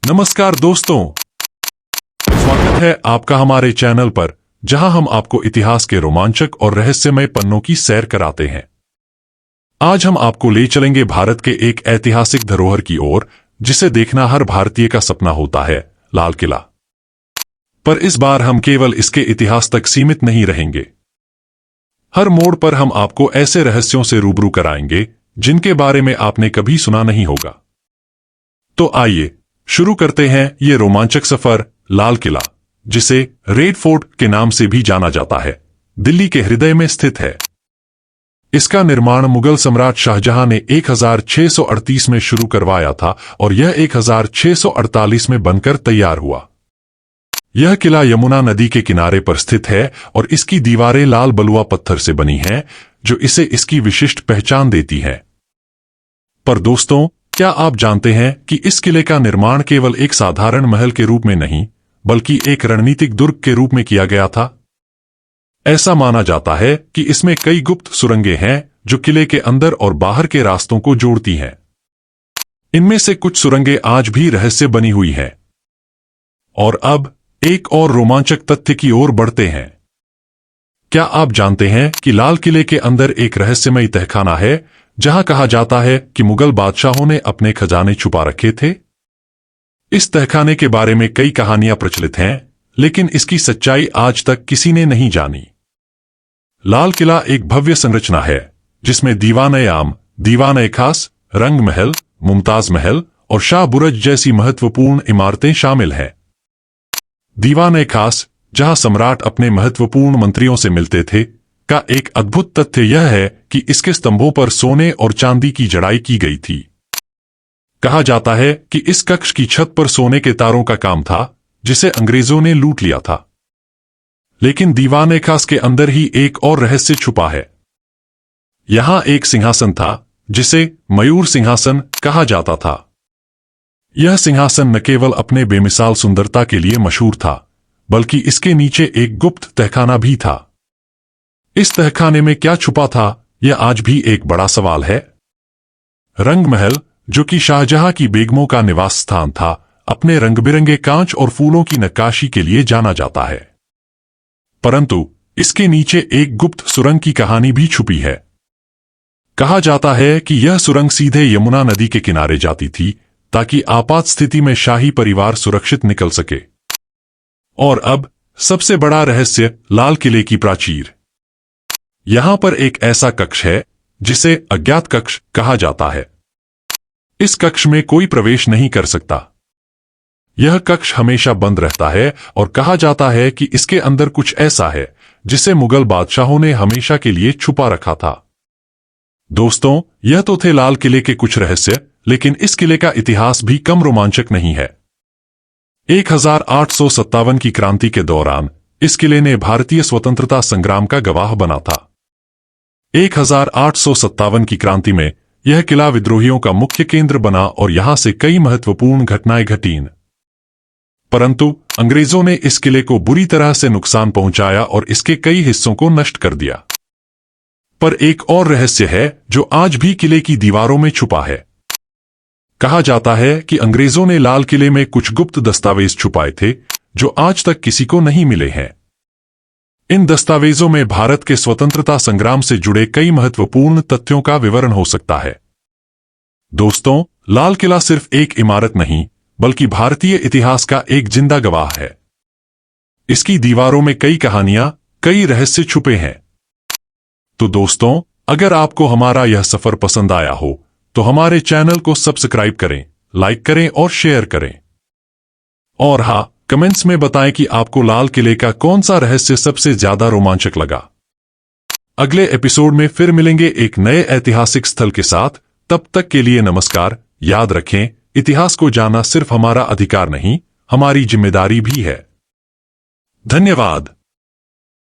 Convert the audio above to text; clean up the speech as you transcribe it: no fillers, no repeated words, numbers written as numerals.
नमस्कार दोस्तों, स्वागत है आपका हमारे चैनल पर, जहां हम आपको इतिहास के रोमांचक और रहस्यमय पन्नों की सैर कराते हैं। आज हम आपको ले चलेंगे भारत के एक ऐतिहासिक धरोहर की ओर, जिसे देखना हर भारतीय का सपना होता है, लाल किला। पर इस बार हम केवल इसके इतिहास तक सीमित नहीं रहेंगे। हर मोड़ पर हम आपको ऐसे रहस्यों से रूबरू कराएंगे जिनके बारे में आपने कभी सुना नहीं होगा। तो आइए शुरू करते हैं ये रोमांचक सफर, लाल किला, जिसे रेड फोर्ट के नाम से भी जाना जाता है, दिल्ली के हृदय में स्थित है। इसका निर्माण मुगल सम्राट शाहजहां ने 1638 में शुरू करवाया था और यह 1648 में बनकर तैयार हुआ। यह किला यमुना नदी के किनारे पर स्थित है और इसकी दीवारें लाल बलुआ पत्थर से बनी हैं, जो इसे इसकी विशिष्ट पहचान देती हैं। पर दोस्तों, क्या आप जानते हैं कि इस किले का निर्माण केवल एक साधारण महल के रूप में नहीं, बल्कि एक रणनीतिक दुर्ग के रूप में किया गया था? ऐसा माना जाता है कि इसमें कई गुप्त सुरंगें हैं जो किले के अंदर और बाहर के रास्तों को जोड़ती हैं। इनमें से कुछ सुरंगें आज भी रहस्य बनी हुई हैं। और अब एक और रोमांचक तथ्य की ओर बढ़ते हैं। क्या आप जानते हैं कि लाल किले के अंदर एक रहस्यमयी तहखाना है, जहां कहा जाता है कि मुगल बादशाहों ने अपने खजाने छुपा रखे थे? इस तहखाने के बारे में कई कहानियां प्रचलित हैं, लेकिन इसकी सच्चाई आज तक किसी ने नहीं जानी। लाल किला एक भव्य संरचना है, जिसमें दीवान-ए-आम, दीवान-ए-खास, रंग महल, मुमताज महल और शाह बुर्ज जैसी महत्वपूर्ण इमारतें शामिल हैं। दीवान-ए-खास, जहां सम्राट अपने महत्वपूर्ण मंत्रियों से मिलते थे, का एक अद्भुत तथ्य यह है कि इसके स्तंभों पर सोने और चांदी की जड़ाई की गई थी। कहा जाता है कि इस कक्ष की छत पर सोने के तारों का काम था, जिसे अंग्रेजों ने लूट लिया था। लेकिन दीवान-ए-खास के अंदर ही एक और रहस्य छुपा है। यहां एक सिंहासन था, जिसे मयूर सिंहासन कहा जाता था। यह सिंहासन न केवल अपने बेमिसाल सुंदरता के लिए मशहूर था, बल्कि इसके नीचे एक गुप्त तहखाना भी था। इस तहखाने में क्या छुपा था, यह आज भी एक बड़ा सवाल है। रंग महल, जो कि शाहजहां की बेगमों का निवास स्थान था, अपने रंग-बिरंगे कांच और फूलों की नक्काशी के लिए जाना जाता है। परंतु इसके नीचे एक गुप्त सुरंग की कहानी भी छुपी है। कहा जाता है कि यह सुरंग सीधे यमुना नदी के किनारे जाती थी, ताकि आपात स्थिति में शाही परिवार सुरक्षित निकल सके। और अब सबसे बड़ा रहस्य, लाल किले की प्राचीर। यहां पर एक ऐसा कक्ष है जिसे अज्ञात कक्ष कहा जाता है। इस कक्ष में कोई प्रवेश नहीं कर सकता। यह कक्ष हमेशा बंद रहता है और कहा जाता है कि इसके अंदर कुछ ऐसा है जिसे मुगल बादशाहों ने हमेशा के लिए छुपा रखा था। दोस्तों, यह तो थे लाल किले के कुछ रहस्य, लेकिन इस किले का इतिहास भी कम रोमांचक नहीं है। 1857 की क्रांति के दौरान इस किले ने भारतीय स्वतंत्रता संग्राम का गवाह बना था। 1857 की क्रांति में यह किला विद्रोहियों का मुख्य केंद्र बना और यहां से कई महत्वपूर्ण घटनाएं घटीं। परंतु अंग्रेजों ने इस किले को बुरी तरह से नुकसान पहुंचाया और इसके कई हिस्सों को नष्ट कर दिया। पर एक और रहस्य है जो आज भी किले की दीवारों में छुपा है। कहा जाता है कि अंग्रेजों ने लाल किले में कुछ गुप्त दस्तावेज छुपाए थे, जो आज तक किसी को नहीं मिले हैं। इन दस्तावेजों में भारत के स्वतंत्रता संग्राम से जुड़े कई महत्वपूर्ण तथ्यों का विवरण हो सकता है। दोस्तों, लाल किला सिर्फ एक इमारत नहीं, बल्कि भारतीय इतिहास का एक जिंदा गवाह है। इसकी दीवारों में कई कहानियां, कई रहस्य छुपे हैं। तो दोस्तों, अगर आपको हमारा यह सफर पसंद आया हो, तो हमारे चैनल को सब्सक्राइब करें, लाइक करें और शेयर करें। और हाँ, कमेंट्स में बताएं कि आपको लाल किले का कौन सा रहस्य सबसे ज्यादा रोमांचक लगा। अगले एपिसोड में फिर मिलेंगे एक नए ऐतिहासिक स्थल के साथ। तब तक के लिए नमस्कार। याद रखें, इतिहास को जानना सिर्फ हमारा अधिकार नहीं, हमारी जिम्मेदारी भी है। धन्यवाद।